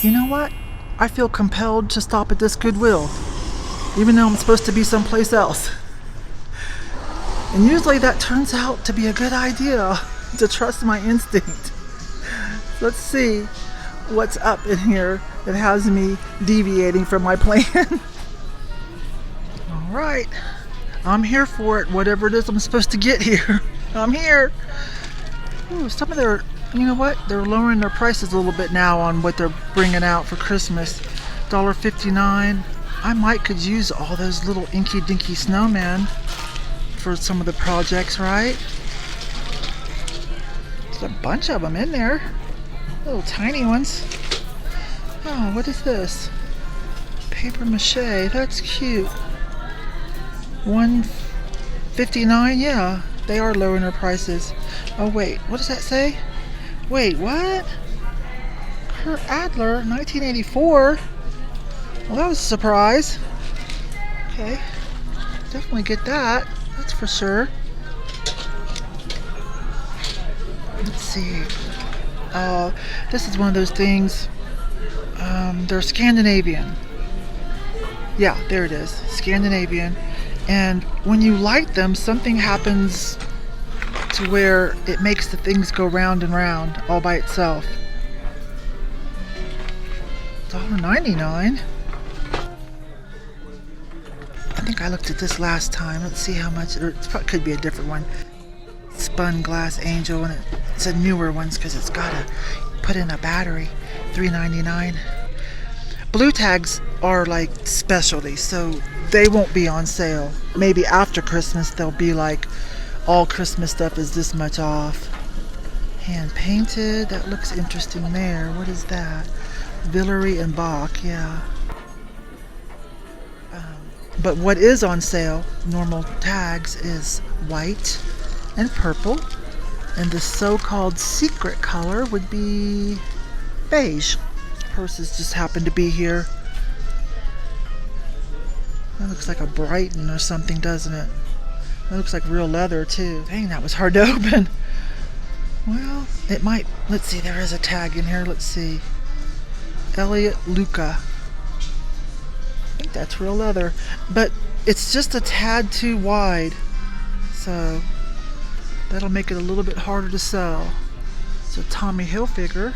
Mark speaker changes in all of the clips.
Speaker 1: You know what? I feel compelled to stop at this Goodwill, even though I'm supposed to be someplace else. And usually that turns out to be a good idea, to trust my instinct. Let's see what's up in here that has me deviating from my plan. Alright, I'm here for it, whatever it is I'm supposed to get here. I'm here. Ooh, some of their, you know what? They're lowering their prices a little bit now on what they're bringing out for Christmas. $1.59. I could use all those little inky dinky snowmen for some of the projects, right? There's a bunch of them in there. Little tiny ones. Oh, what is this? Paper mache. That's cute. $1.59. Yeah, they are lowering their prices. Oh wait, what does that say? Wait, what? Kurt Adler, 1984. Well, that was a surprise. Okay, definitely get that. That's for sure. Let's see. This is one of those things. They're Scandinavian. Yeah, there it is. Scandinavian. And when you light them, something happens to where it makes the things go round and round all by itself. $1.99. I think I looked at this last time. Let's see how much. Or it could be a different one. Spun glass angel, and it's a newer one because it's got to put in a battery. $3.99. Blue tags are like specialty, so they won't be on sale. Maybe after Christmas they'll be like, all Christmas stuff is this much off. Hand painted. That looks interesting there. What is that? Villery and Bach. Yeah. But what is on sale, normal tags, is white and purple. And the so-called secret color would be beige. Purses just happen to be here. That looks like a Brighton or something, doesn't it? That looks like real leather too. Dang, that was hard to open. Well, it might. Let's see, there is a tag in here. Let's see. Elliot Luca. I think that's real leather. But it's just a tad too wide. So that'll make it a little bit harder to sell. It's a Tommy Hilfiger.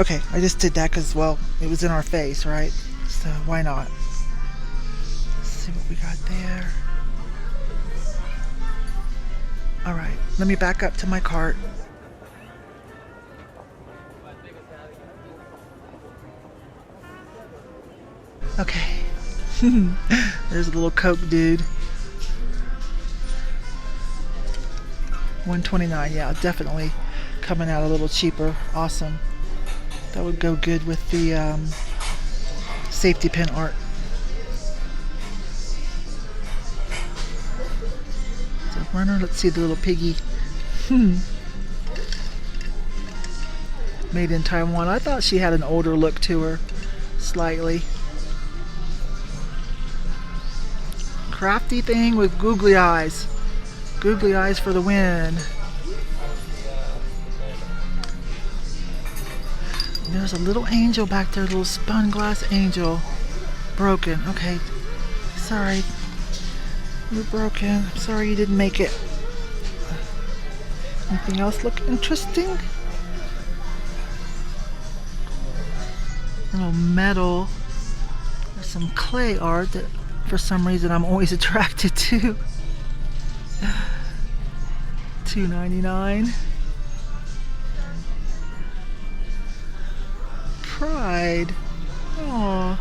Speaker 1: Okay, I just did that because, well, it was in our face, right? So why not? Let's see what we got there. Alright, let me back up to my cart. Okay. There's a little Coke dude. $1.29, yeah, definitely coming out a little cheaper. Awesome. That would go good with the safety pin art. The runner, let's see the little piggy. Made in Taiwan. I thought she had an older look to her, slightly. Crafty thing with googly eyes. Googly eyes for the win. There's a little angel back there, a little spun glass angel. Broken. Okay. Sorry. You're broken. I'm sorry you didn't make it. Anything else look interesting? A little metal. There's some clay art that for some reason I'm always attracted to. $2.99. Pride. Aww.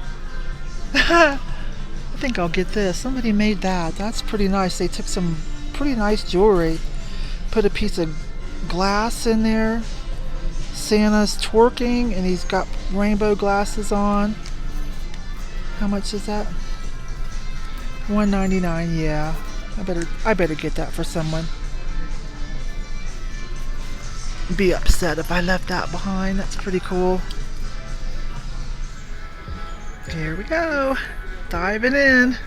Speaker 1: I think I'll get this. Somebody made that. That's pretty nice. They took some pretty nice jewelry, put a piece of glass in there. Santa's twerking and he's got rainbow glasses on. How much is that? $1.99. Yeah, I better get that for someone. Be upset if I left that behind. That's pretty cool. Here we go. Diving in.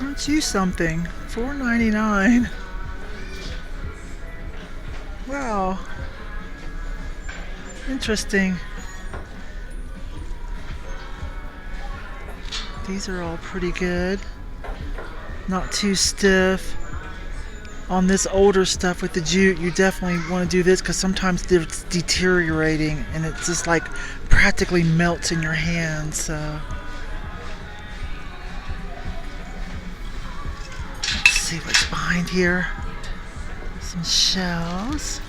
Speaker 1: Aren't you something? $4.99. Wow. Interesting. These are all pretty good. Not too stiff. On this older stuff with the jute, you definitely want to do this because sometimes it's deteriorating and it just like practically melts in your hands. So let's see what's behind here. Some shells.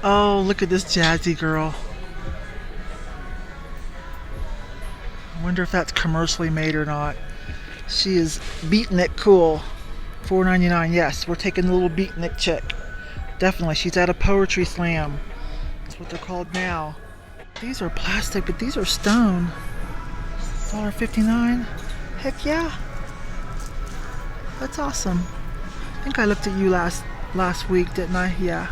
Speaker 1: Oh, look at this jazzy girl. I wonder if that's commercially made or not. She is beatnik cool. $4.99. Yes, we're taking the little beatnik chick. Definitely, she's at a poetry slam. That's what they're called now. These are plastic, but these are stone. $1.59. Heck yeah. That's awesome. I think I looked at you last week, didn't I? Yeah.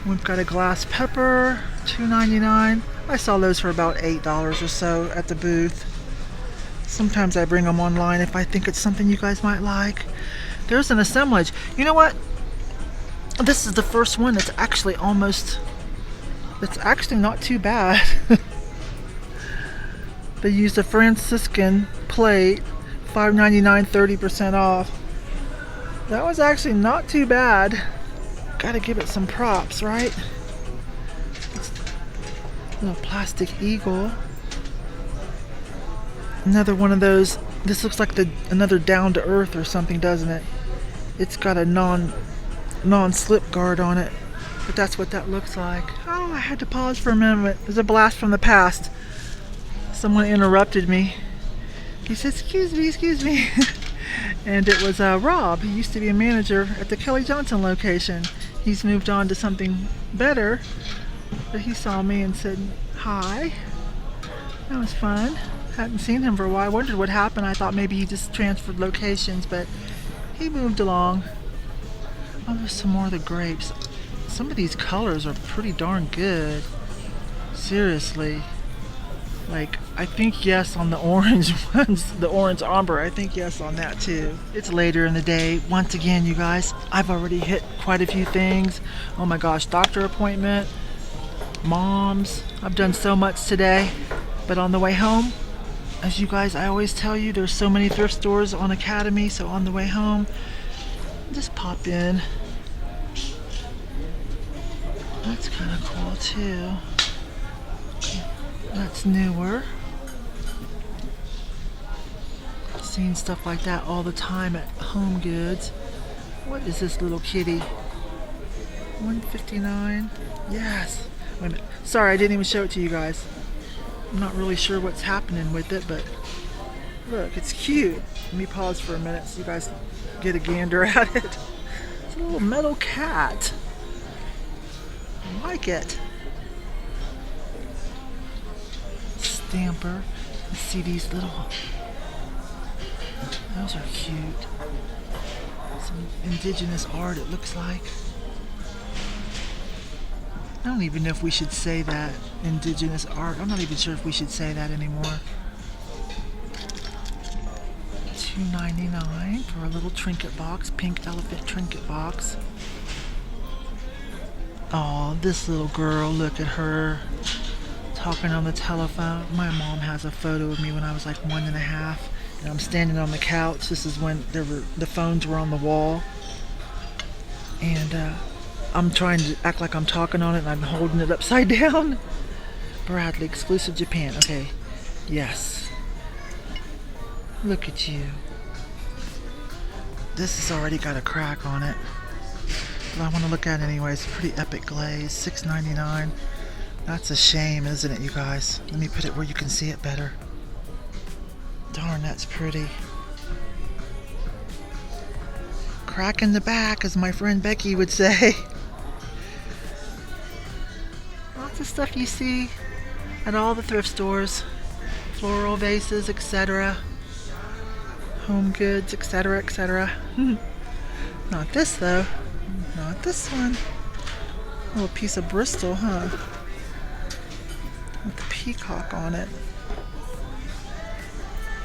Speaker 1: We've got a glass pepper, $2.99. I saw those for about $8 or so at the booth. Sometimes I bring them online if I think it's something you guys might like. There's an assemblage. You know what? This is the first one that's actually not too bad. They used a Franciscan plate, $5.99, 30% off. That was actually not too bad. Gotta give it some props, right? Little plastic eagle. Another one of those. This looks like another down to earth or something, doesn't it? It's got a non-slip guard on it, but that's what that looks like. Oh, I had to pause for a moment. There's a blast from the past. Someone interrupted me. He said, excuse me. And it was Rob. He used to be a manager at the Kelly Johnson location. He's moved on to something better, but he saw me and said hi. That was fun. Hadn't seen him for a while. I wondered what happened. I thought maybe he just transferred locations, but he moved along. Oh, there's some more of the grapes. Some of these colors are pretty darn good. Seriously. Like, I think yes on the orange ones, the orange ombre. I think yes on that too. It's later in the day. Once again, you guys, I've already hit quite a few things. Oh my gosh, doctor appointment, moms. I've done so much today. But on the way home, as you guys, I always tell you, there's so many thrift stores on Academy, so on the way home, just pop in. That's kind of cool too. That's newer. Seen stuff like that all the time at Home Goods. What is this little kitty? $1.59. Yes. Wait a minute. Sorry, I didn't even show it to you guys. I'm not really sure what's happening with it, but look, it's cute. Let me pause for a minute so you guys get a gander at it. It's a little metal cat. I like it. Stamper. Let's see these little. Those are cute. Some indigenous art, it looks like. I don't even know if we should say that. Indigenous art. I'm not even sure if we should say that anymore. $2.99 for a little trinket box. Pink elephant trinket box. Oh, this little girl. Look at her. Talking on the telephone. My mom has a photo of me when I was like 1.5. And I'm standing on the couch. This is when the phones were on the wall. And I'm trying to act like I'm talking on it and I'm holding it upside down. Bradley, exclusive Japan. Okay. Yes. Look at you. This has already got a crack on it. But I want to look at it anyway. It's a pretty epic glaze. $6.99. That's a shame, isn't it, you guys? Let me put it where you can see it better. Darn, that's pretty. Crack in the back, as my friend Becky would say. Lots of stuff you see at all the thrift stores. Floral vases, etc. Home goods, etc., etc. Not this, though. Not this one. A little piece of Bristol, huh? With the peacock on it.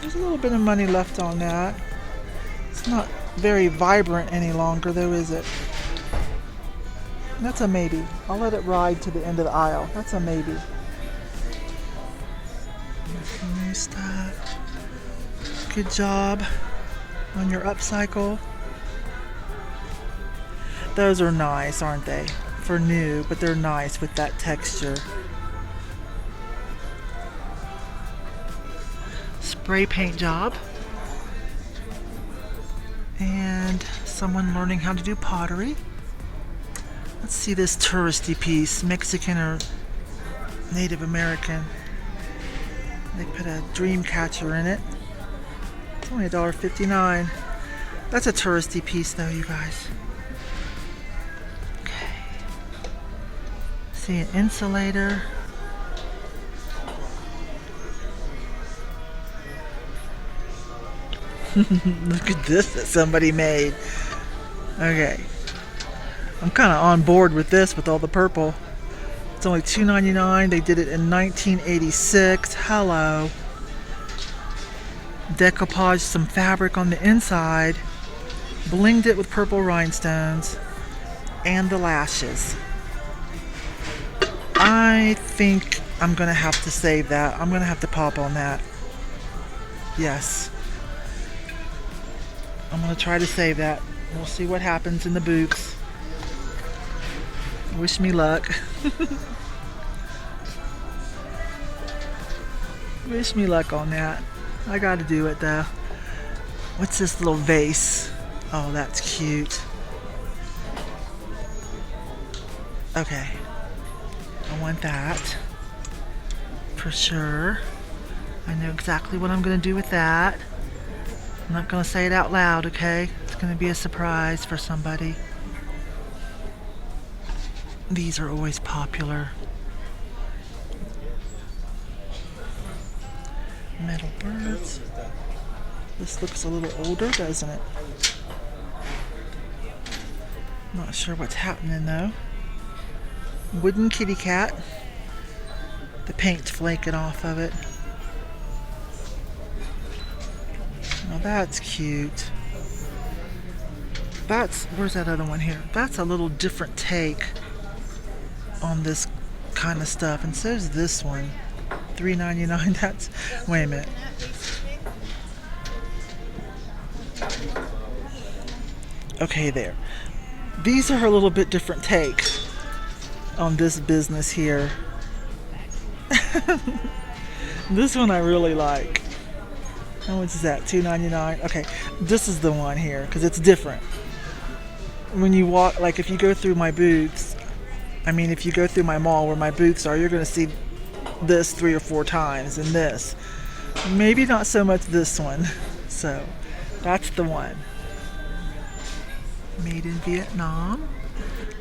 Speaker 1: There's a little bit of money left on that. It's not very vibrant any longer though, is it? That's a maybe. I'll let it ride to the end of the aisle. That's a maybe. New stuff. Good job on your upcycle. Those are nice, aren't they? For new, but they're nice with that texture. Spray paint job. And someone learning how to do pottery. Let's see this touristy piece, Mexican or Native American. They put a dream catcher in it. It's only $1.59. That's a touristy piece though, you guys. Okay. See an insulator. Look at this that somebody made. Okay. I'm kind of on board with this with all the purple. It's only $2.99. They did it in 1986. Hello. Decoupaged some fabric on the inside. Blinged it with purple rhinestones. And the lashes. I think I'm going to have to save that. I'm going to have to pop on that. Yes. I'm going to try to save that. We'll see what happens in the boots. Wish me luck. Wish me luck on that. I gotta do it though. What's this little vase? Oh, that's cute. Okay. I want that. For sure. I know exactly what I'm gonna do with that. I'm not gonna say it out loud, okay? It's gonna be a surprise for somebody. These are always popular. Metal birds. This looks a little older, doesn't it? Not sure what's happening though. Wooden kitty cat. The paint's flaking off of it. Now that's cute. Where's that other one here? That's a little different take on this kind of stuff, and so is this one. $3.99. That's, wait a minute. Okay, there. These are a little bit different take on this business here. This one I really like. How much is that? $2.99. Okay, this is the one here because it's different. When you walk, like if you go through my booths, if you go through my mall where my booths are, you're going to see this 3 or 4 times and this. Maybe not so much this one. So, that's the one. Made in Vietnam.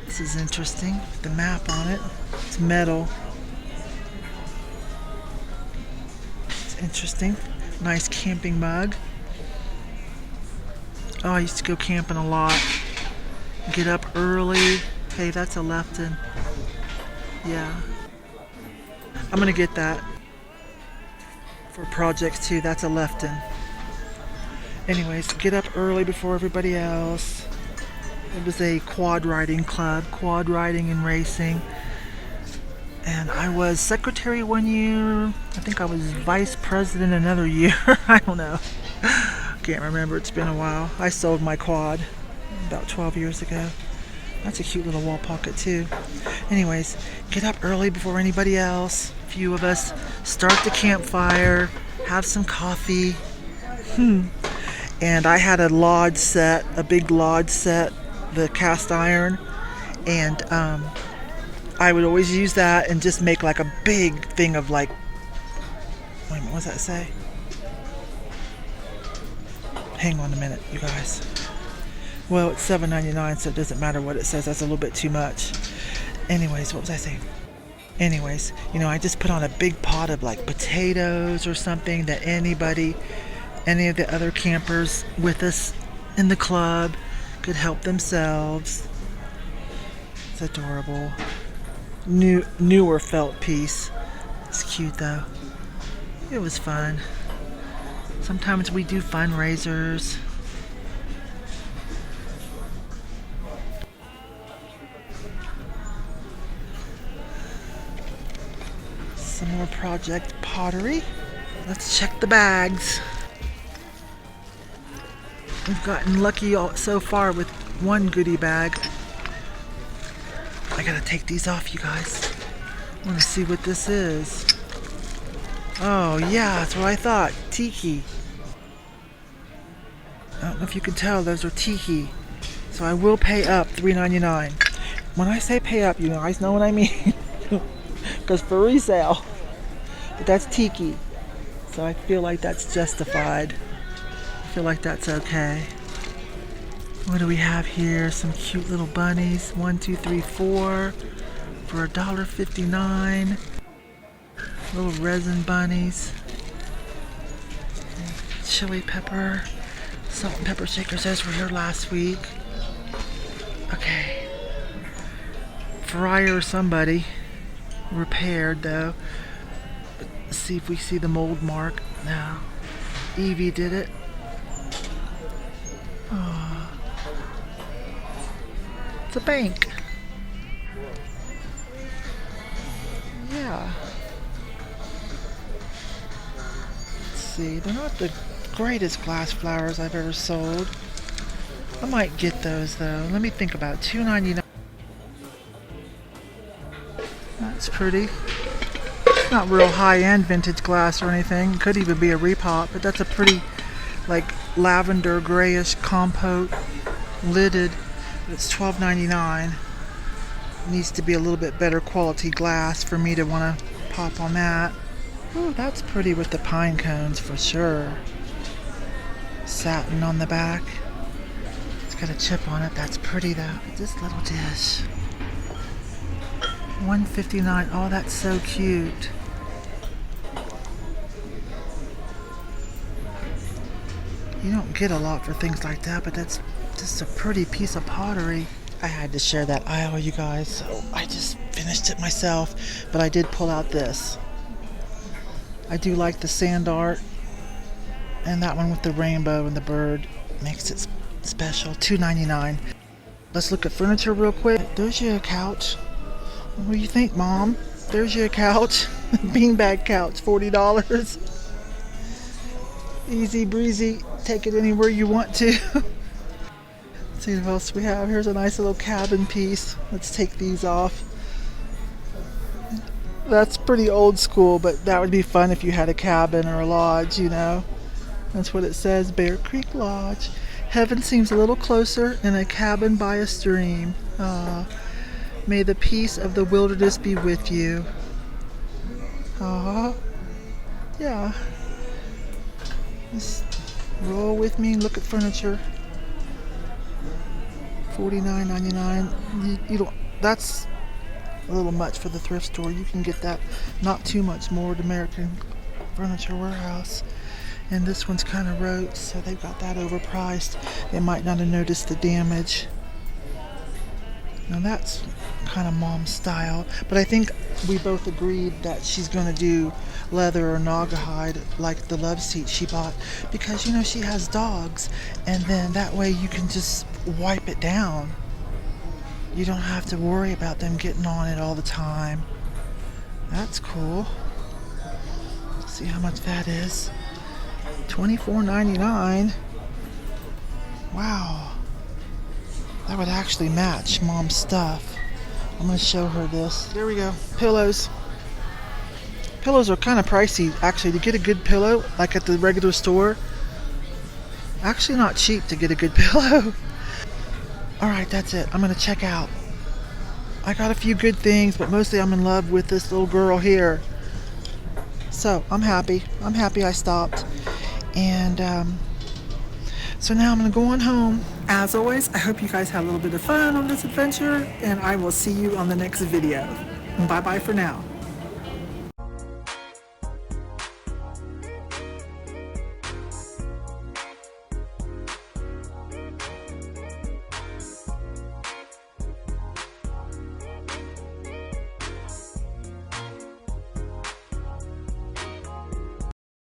Speaker 1: This is interesting. The map on it. It's metal. It's interesting. Nice camping mug. Oh, I used to go camping a lot. Get up early. Hey, that's a Lefton. Yeah. I'm gonna get that for projects too. That's a Lefton. Anyways, get up early before everybody else. It was a quad riding club, quad riding and racing. And I was secretary one year. I think I was vice president another year. I don't know. Can't remember. It's been a while. I sold my quad about 12 years ago. That's a cute little wall pocket too. Anyways, get up early before anybody else. A few of us start the campfire, have some coffee. And I had a lodge set, a big lodge set, the cast iron, and I would always use that and just make like a big thing of like, wait a minute, what does that say? Hang on a minute, you guys. Well, it's $7.99, so it doesn't matter what it says. That's a little bit too much. Anyways, what was I saying? Anyways, I just put on a big pot of like potatoes or something that any of the other campers with us in the club could help themselves. It's adorable. Newer felt piece. It's cute though. It was fun. Sometimes we do fundraisers. Some more project pottery. Let's check the bags. We've gotten lucky so far with one goodie bag. I gotta take these off, you guys. I wanna see what this is. Oh yeah, that's what I thought. Tiki. I don't know if you can tell, those are tiki. So I will pay up $3.99. When I say pay up, you guys know what I mean. Because for resale. But that's tiki. So I feel like that's justified. I feel like that's okay. What do we have here? Some cute little bunnies. 1, 2, 3, 4 for $1.59. Little resin bunnies. Chili pepper. Salt and pepper shakers. Those were here last week. Okay. Fryer or somebody. Repaired though. Let's see if we see the mold mark. No. Evie did it. Oh. It's a bank. Yeah. Let's see. They're not the greatest glass flowers I've ever sold. I might get those though. Let me think about it. $2.99. That's pretty. Not real high-end vintage glass or anything. Could even be a repot, but that's a pretty like lavender grayish compote lidded. It's $12.99. Needs to be a little bit better quality glass for me to want to pop on that. Ooh, that's pretty with the pine cones for sure. Satin on the back. It's got a chip on it. That's pretty though. This little dish. $1.59. Oh, that's so cute. You don't get a lot for things like that, but that's just a pretty piece of pottery. I had to share that aisle, you guys, so I just finished it myself, but I did pull out this. I do like the sand art, and that one with the rainbow and the bird makes it special. $2.99. Let's look at furniture real quick. There's your couch. What do you think, Mom? There's your couch. Beanbag couch, $40. Easy breezy. Take it anywhere you want to. Let's see what else we have. Here's a nice little cabin piece. Let's take these off. That's pretty old school, but that would be fun if you had a cabin or a lodge, you know. That's what it says, Bear Creek Lodge. Heaven seems a little closer in a cabin by a stream. May the peace of the wilderness be with you. Yeah. Just roll with me and look at furniture. $49.99. You don't. That's a little much for the thrift store. You can get that not too much more at American Furniture Warehouse. And this one's kind of rote, so they've got that overpriced. They might not have noticed the damage. Now that's kind of Mom's style, but I think we both agreed that she's going to do leather or naugahyde like the love seat she bought, because you know she has dogs, and then that way you can just wipe it down. You don't have to worry about them getting on it all the time. That's cool. Let's see how much that is. $24.99. Wow. That would actually match Mom's stuff. I'm going to show her this. There we go. Pillows. Pillows are kind of pricey, actually. To get a good pillow, like at the regular store, actually not cheap to get a good pillow. Alright, that's it. I'm going to check out. I got a few good things, but mostly I'm in love with this little girl here. So, I'm happy. I'm happy I stopped. And, so now I'm going to go on home. As always, I hope you guys had a little bit of fun on this adventure, and I will see you on the next video. Bye-bye for now.